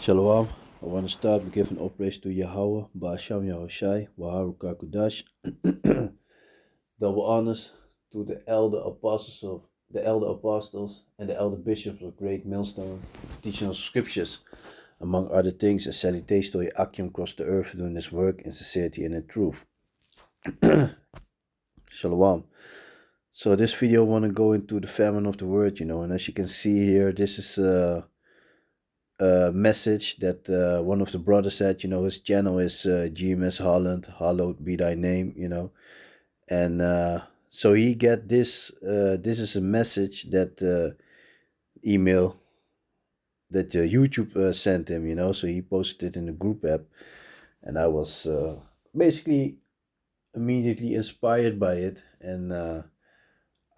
Shalom. I want to start by giving all praise to Yahawah, bahasham, Yahawashi, Waharukakudash. Double honors to the elder apostles and the elder bishops of Great Millstone, teaching us scriptures, among other things, a salutation to Yahakim across the earth doing this work in sincerity and in truth. Shalom. So this video I want to go into the famine of the word, and as you can see here, this is message that one of the brothers said. His channel is GMS Holland, hallowed be thy name. And so he get this. This is a message that email that YouTube sent him. So he posted it in the group app, and I was basically immediately inspired by it, and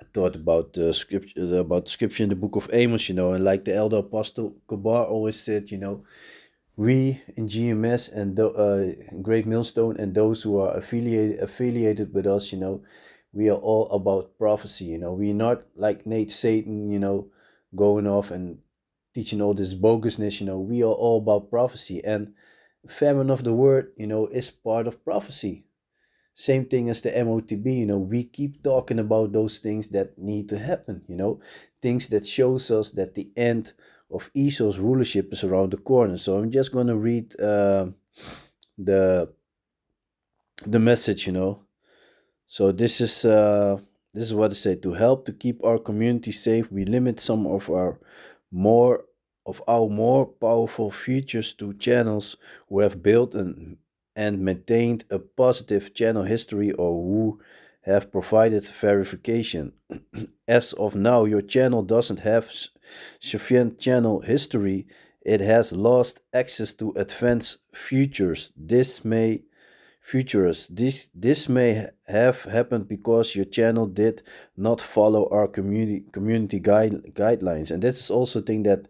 I thought about the scripture in the book of Amos, and like the elder apostle Kabar always said, we in GMS and Great Millstone and those who are affiliated with us, we are all about prophecy. We're not like Nate Satan, going off and teaching all this bogusness. We are all about prophecy, and famine of the word, is part of prophecy. Same thing as the MOTB, we keep talking about those things that need to happen, things that shows us that the end of Esau's rulership is around the corner. So I'm just going to read the message, So this is what it said. To help to keep our community safe, we limit some of our more powerful features to channels who have built and maintained a positive channel history or who have provided verification. As of now, your channel doesn't have sufficient channel history. It has lost access to advanced features. This may have happened because your channel did not follow our community guidelines, and this is also a thing that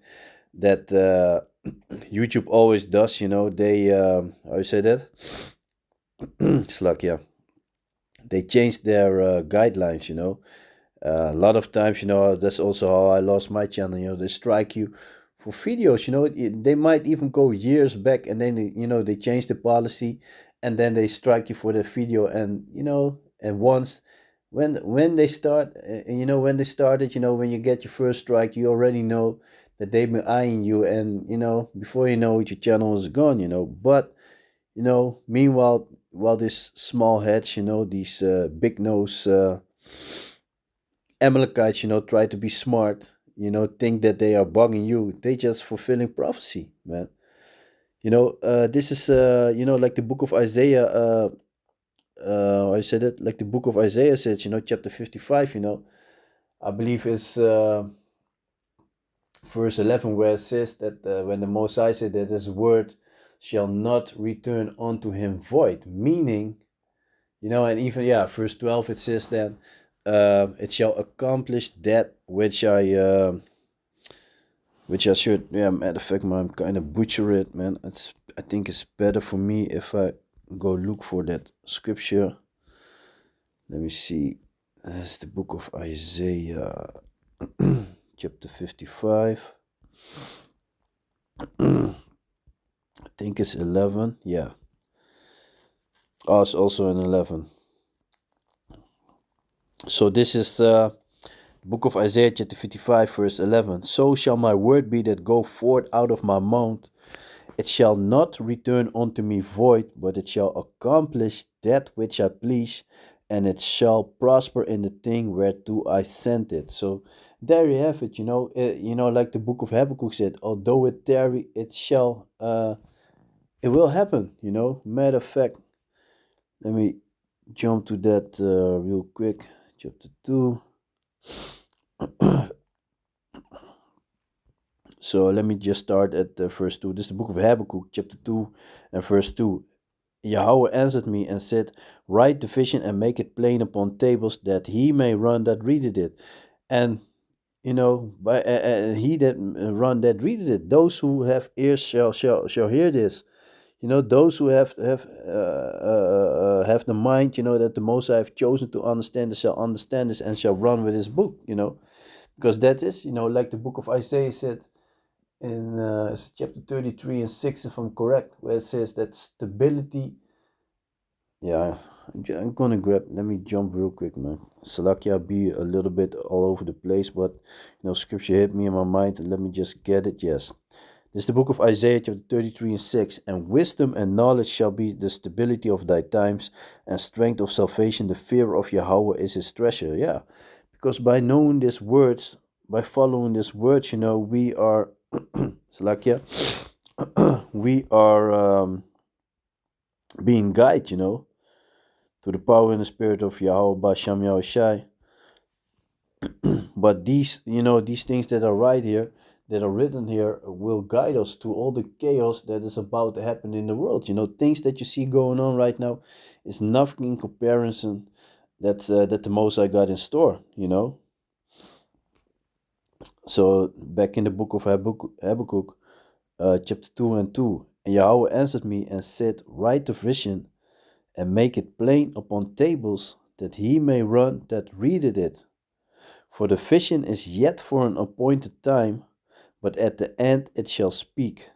YouTube always does. They how you say that? It's like, yeah, they changed their guidelines. A lot of times, that's also how I lost my channel. They strike you for videos. They might even go years back, and then they change the policy, and then they strike you for the video. And and once when they start, and when they started, when you get your first strike, you already know that they've been eyeing you, and before you know it, your channel is gone. But meanwhile, while these small heads, these big nose Amalekites, try to be smart, think that they are bugging you. They just fulfilling prophecy, man. This is, like the book of Isaiah, I said it, like the book of Isaiah says, chapter 55, I believe is verse 11, where it says that when the Most High said that his word shall not return unto him void, meaning, and even, verse 12, it says that it shall accomplish that which I should. Yeah, matter of fact, I'm kind of butcher it, man. I think it's better for me if I go look for that scripture. Let me see. That's the book of Isaiah, chapter 55. I think it's 11. Yeah. Oh, it's also in 11. So this is book of Isaiah chapter 55 verse 11. So shall my word be that go forth out of my mouth. It shall not return unto me void, but it shall accomplish that which I please, and it shall prosper in the thing whereto I sent it. So there you have it. Like the book of Habakkuk said, although it tarry, it will happen. Matter of fact, let me jump to that real quick. Chapter 2. So let me just start at verse 2. This is the book of Habakkuk, chapter 2 and verse 2. Yahawah answered me and said, write the vision and make it plain upon tables, that he may run that readeth it. And, by he that run that readeth it. Those who have ears shall hear this. Those who have the mind, that the Most High have chosen to understand this, shall understand this and shall run with his book, because that is, like the book of Isaiah said, it's chapter 33 and 6, if I'm correct, where it says that stability. Yeah, I'm gonna grab. Let me jump real quick, man. Salakia be a little bit all over the place, but scripture hit me in my mind, and let me just get it. Yes, this is the book of Isaiah, chapter 33 and 6. And wisdom and knowledge shall be the stability of thy times, and strength of salvation. The fear of Yahawah is his treasure. Yeah, because by knowing these words, by following these words, we are, Salakia, we are being guided, to the power and the spirit of Yahawah, bahasham, Yahawashi. But these things that are right here, that are written here, will guide us to all the chaos that is about to happen in the world. Things that you see going on right now is nothing in comparison that the Most High got in store. So back in the book of Habakkuk, chapter 2 and 2, and Yahweh answered me and said, write the vision and make it plain upon tables, that he may run that readeth it. For the vision is yet for an appointed time, but at the end it shall speak,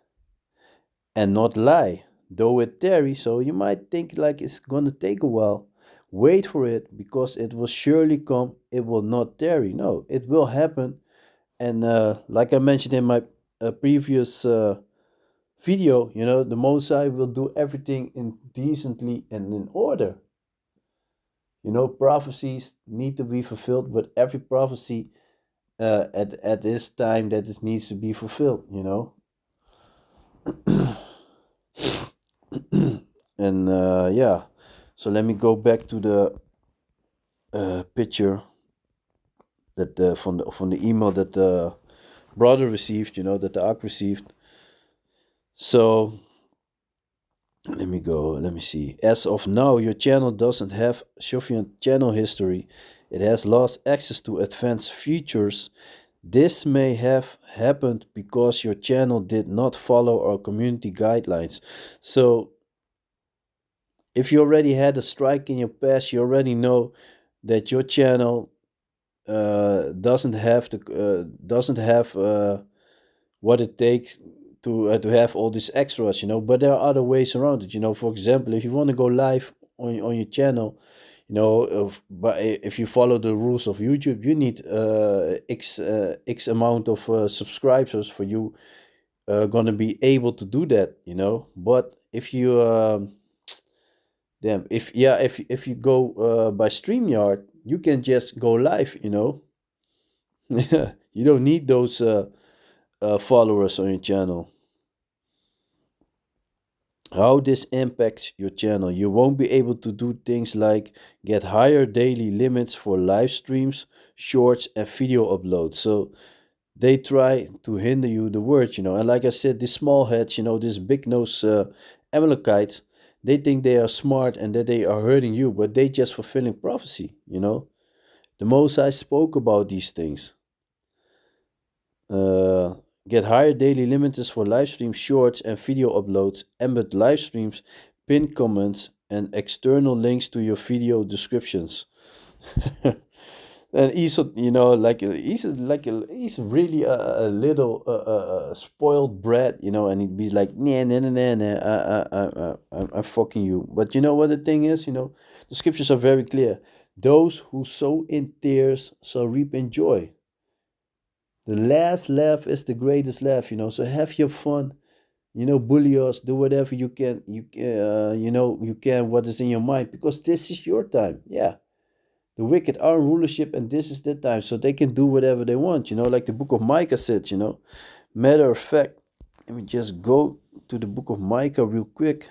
and not lie, though it tarry. So you might think like it's gonna take a while. Wait for it, because it will surely come. It will not tarry. No, it will happen. And like I mentioned in my previous video, the Mosai will do everything in decently and in order. Prophecies need to be fulfilled, but every prophecy at this time that it needs to be fulfilled. And yeah, so let me go back to the picture that from the email that the brother received, that the Ak received. So let me see. As of now, your channel doesn't have sufficient channel history. It has lost access to advanced features. This may have happened because your channel did not follow our community guidelines. So if you already had a strike in your past, you already know that your channel doesn't have what it takes to have all these extras, But there are other ways around it, For example, if you want to go live on your channel, but if you follow the rules of YouTube, you need x amount of subscribers for you gonna be able to do that, But if you damn, if you go by StreamYard, you can just go live, You don't need those followers on your channel. How this impacts your channel: you won't be able to do things like get higher daily limits for live streams, shorts, and video uploads. So they try to hinder you the word, And like I said, these small heads, this big nose Amalekites, they think they are smart and that they are hurting you, but they just fulfilling prophecy, The Most High spoke about these things. Uh, get higher daily limits for live stream shorts and video uploads, embed live streams, pin comments, and external links to your video descriptions. And he's, he's really a little spoiled brat, and he'd be like, nah, nah, nah, nah, nah, I'm fucking you. But you know what the thing is, the scriptures are very clear. Those who sow in tears shall reap in joy. The last laugh is the greatest laugh, So have your fun, bully us, do whatever you can, you can what is in your mind, because this is your time. Yeah, the wicked are in rulership, and this is their time, so they can do whatever they want. Like the book of Micah said. Matter of fact, let me just go to the book of Micah real quick.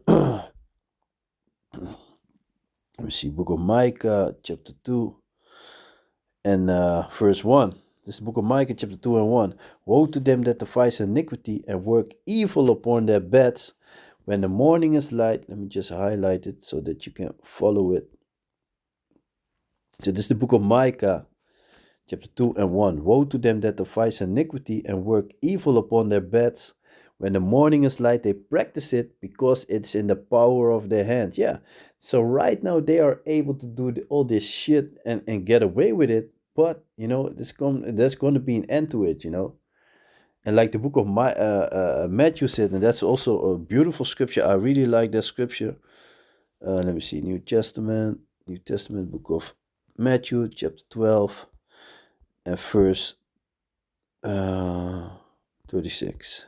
Let me see, book of Micah, chapter 2. And verse 1. This is the book of Micah, chapter 2 and 1. Woe to them that devise iniquity and work evil upon their beds. When the morning is light, let me just highlight it so that you can follow it. So this is the book of Micah, chapter 2 and 1. Woe to them that devise iniquity and work evil upon their beds. When the morning is light, they practice it because it's in the power of their hand. Yeah. So right now they are able to do all this shit and get away with it. But, there's going to be an end to it, And like the book of Matthew said, and that's also a beautiful scripture. I really like that scripture. Let me see, New Testament, book of Matthew, chapter 12, and verse 36.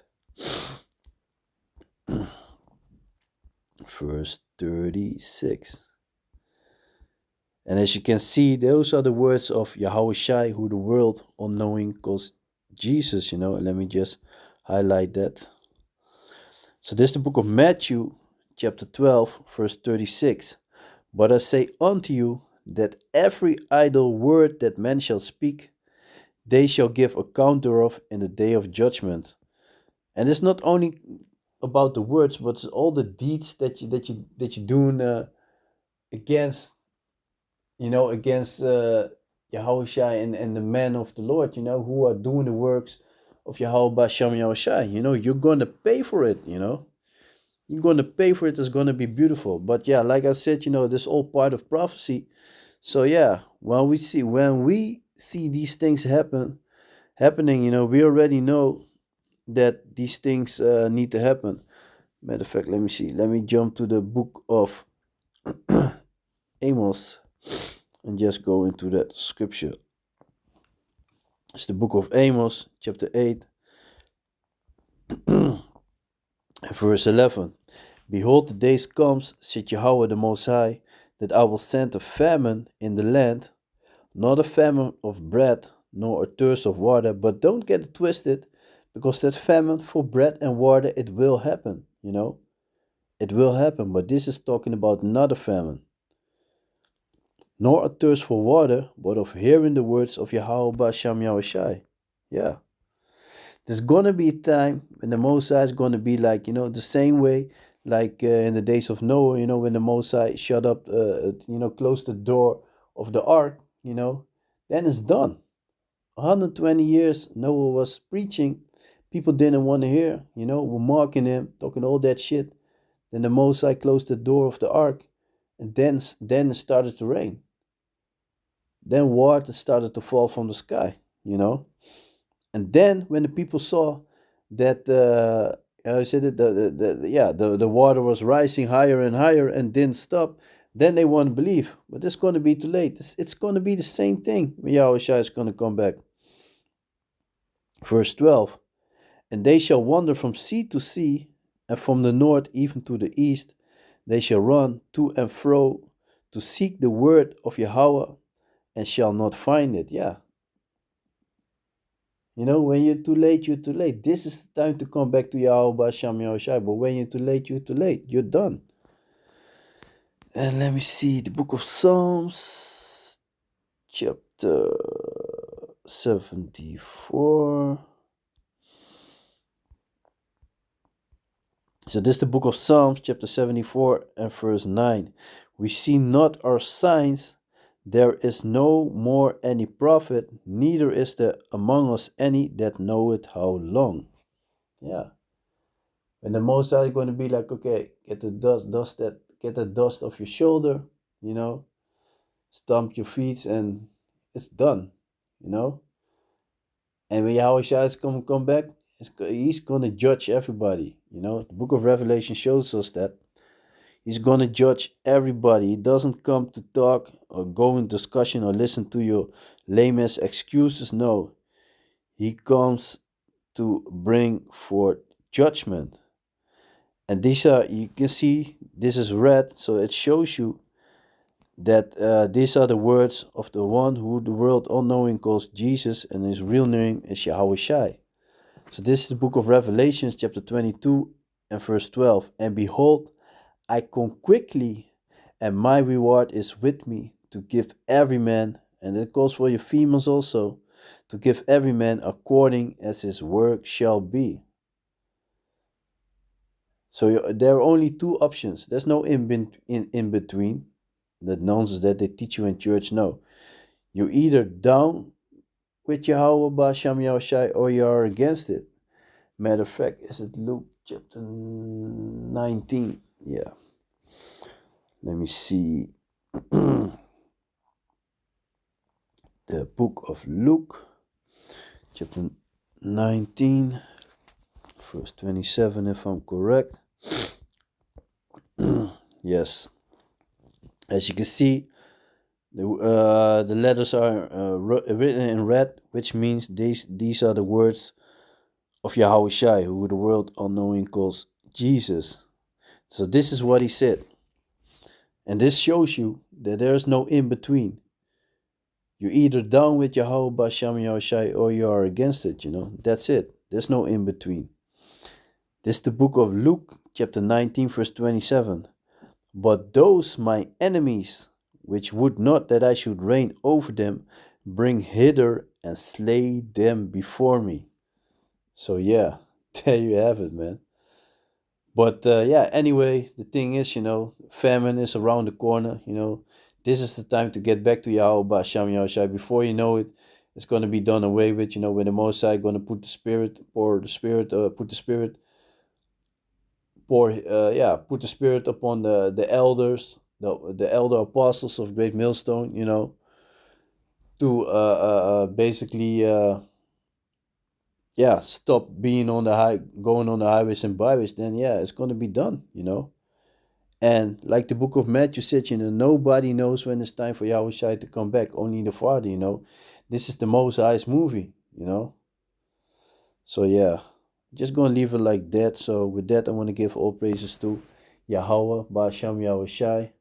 Verse 36. And as you can see, those are the words of Yahawashi, who the world unknowing calls Jesus, you know. And let me just highlight that. So this is the book of Matthew, chapter 12, verse 36. But I say unto you that every idle word that men shall speak, they shall give account thereof in the day of judgment. And it's not only about the words, but it's all the deeds that you doing against, against Yahawashi and the men of the Lord, who are doing the works of Yahawah, bahasham, Yahawashi. You're gonna pay for it. You're gonna pay for it. It's gonna be beautiful. But yeah, like I said, this is all part of prophecy. So yeah, when we see these things happening, we already know that these things need to happen. Matter of fact, let me see. Let me jump to the book of Amos and just go into that scripture. It's the book of Amos, chapter 8, verse 11. Behold, the days comes, said Yahawah the Most High, that I will send a famine in the land, not a famine of bread, nor a thirst of water. But don't get it twisted, because that famine for bread and water, it will happen, It will happen, but this is talking about not a famine, nor a thirst for water, but of hearing the words of Yahawah bahasham Yahawashi. Yeah. There's gonna be a time when the Mosai is gonna be like, the same way, like in the days of Noah, when the Mosai shut up, closed the door of the ark, then it's done. 120 years Noah was preaching, people didn't want to hear, were mocking him, talking all that shit. Then the Mosai closed the door of the ark, and then it started to rain. Then water started to fall from the sky, And then when the people saw that I said it, the water was rising higher and higher and didn't stop, then they won't believe. But it's going to be too late. It's going to be the same thing when Yahawashi is going to come back. Verse 12. And they shall wander from sea to sea, and from the north even to the east. They shall run to and fro to seek the word of Yahawah, and shall not find it. Yeah. When you're too late, you're too late. This is the time to come back to Yahawah bahasham Yahawashi. But when you're too late, you're too late. You're done. And let me see the book of Psalms, chapter 74. So this is the book of Psalms, chapter 74 and verse 9. We see not our signs. There is no more any prophet, neither is there among us any that knoweth how long. Yeah. And the Most High is going to be like, okay, get the get the dust off your shoulder, stomp your feet, and it's done, And when Yahawashi is come back, he's going to judge everybody, The book of Revelation shows us that he's going to judge everybody. He doesn't come to talk or go in discussion or listen to your lamest excuses. No, he comes to bring forth judgment. And these are, you can see, this is red, so it shows you that these are the words of the one who the world unknowing calls Jesus, and his real name is Yahawashi. So this is the book of Revelations, chapter 22 and verse 12. And behold, I come quickly, and my reward is with me to give every man, and it goes for your females also, to give every man according as his work shall be. So there are only two options. There's no in between. That nonsense that they teach you in church. No, you're either down with Yahawah bahasham Yahawashi or you are against it. Matter of fact, is it Luke chapter 19? Yeah. Let me see. The book of Luke, chapter 19, verse 27, if I'm correct. Yes. As you can see, the letters are written in red, which means these are the words of Yahawashi, who the world unknowing calls Jesus. So this is what he said. And this shows you that there is no in between. You're either down with Yahawah, bahasham, Yahawashi, or you are against it, That's it. There's no in between. This is the book of Luke, chapter 19, verse 27. But those my enemies, which would not that I should reign over them, bring hither and slay them before me. So yeah, there you have it, man. But yeah, anyway, the thing is, famine is around the corner. This is the time to get back to Yahawah, Sham Yahawashi. Before you know it, it's going to be done away with. When the Most High going to put the Spirit, put the Spirit upon the elders, the elder apostles of Great Millstone. To basically stop being on the going on the highways and byways. Then it's going to be done. And like the book of Matthew said, nobody knows when it's time for Yahawashi to come back. Only the Father. This is the Most High's movie. So yeah, just gonna leave it like that. So with that, I want to give all praises to Yahawah, bahasham, Yahawashi,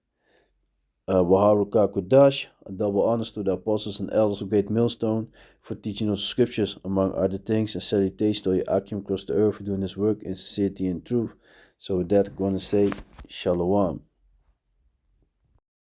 Waharuka Kudash, a double honors to the apostles and elders of Great Millstone for teaching us the scriptures, among other things, and salutations to Akim across the earth for doing this work in sincerity and truth. So with that, I'm going to say Shalom.